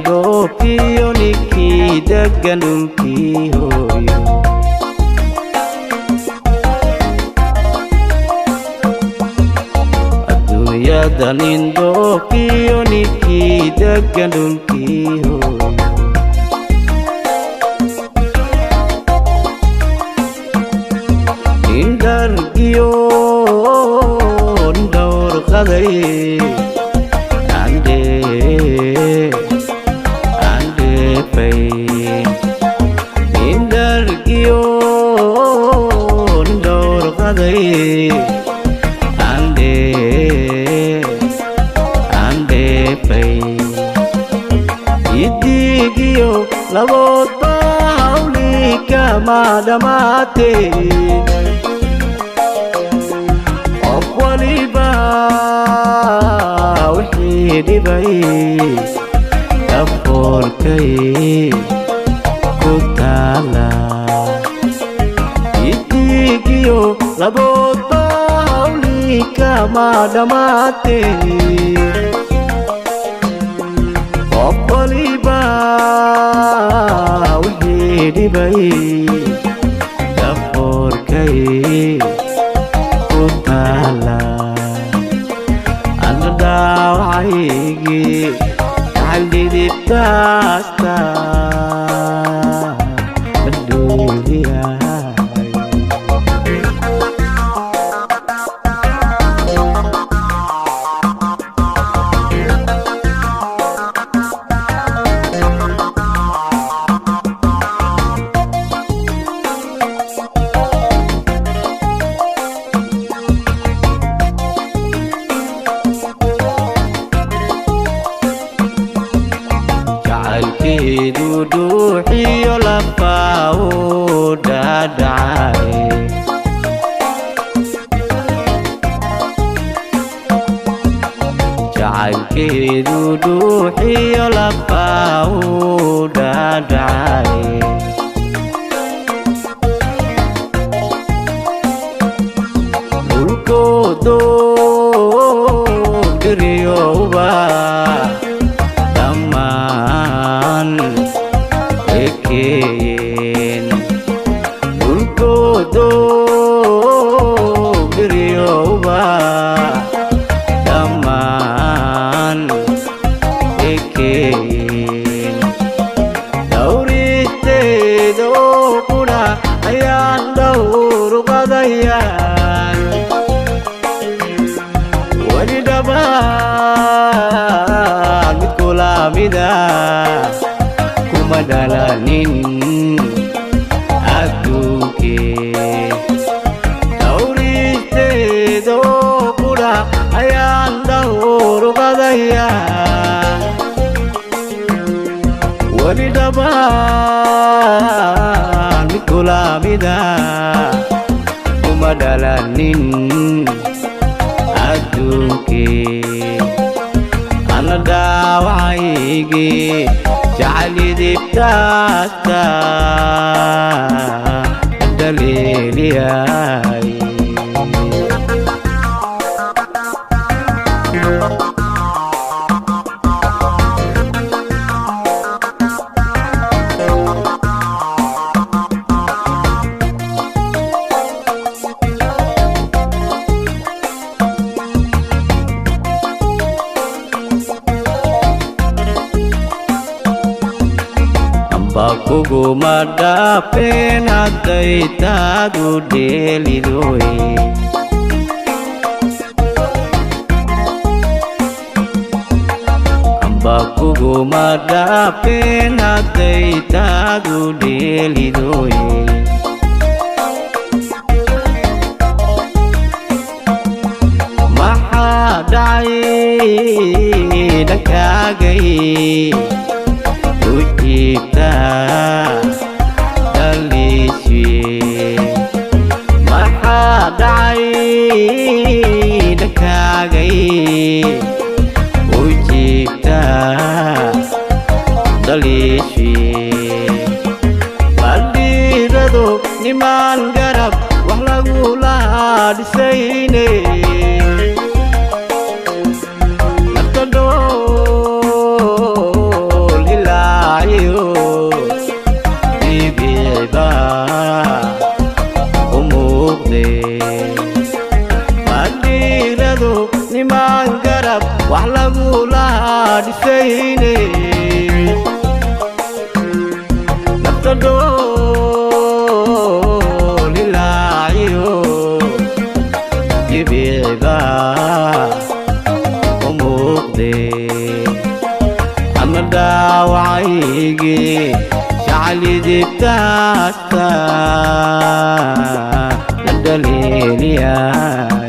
dhoofiyo ninkii degan dhulkii hooyo adduunyada nin dhoofiyo ninkii degan dhulkii hooyo nin dhargiyo dhowr qaday idigiyo laboodba hawli kama dhamaatee qof waliba wixii dhibay dhafoorkay ku taala idigiyo laboodba hawli kama dhamaatee waliba wixii dhibay dhafoorkay ku taala ana dhaawacaygii xaldhidibtaasta duduxiyo lafaa u dhadhacay jacaylkeedu duduxiyo lafaa u dhadhacay dhulkoodo dhiriyowba dhulkoodo dhiriyowba dhammaan ekeeyeen dhawristeedo qudha ayaan dhowr qadayaan weli dhabaan mid kulaamida kuma dhalanin adduunkee dhawristeedo qudha ayaan dhowr qadayaa weli dhabaan mid kulaamida kuma dhalanin adduunkee ana dhaawacaygii jacalidibtaasta dhaliiliyay bakuguma dhaafeen hadday taadu dheelidoy bakuguma dhaafeen hadday taadu dheelidoy maxaa dhacay dhankaagay ujibta dhaliishiye maxaa dhacay dhankaagay ujibta dhaliishiye baldhiirado nimaan garab wax lagula dhisayne weyne nafta dhoolilaaciyo jibicba u muuqde ama dhaawacaygii shacli dibtaasta la dhaliiliyaa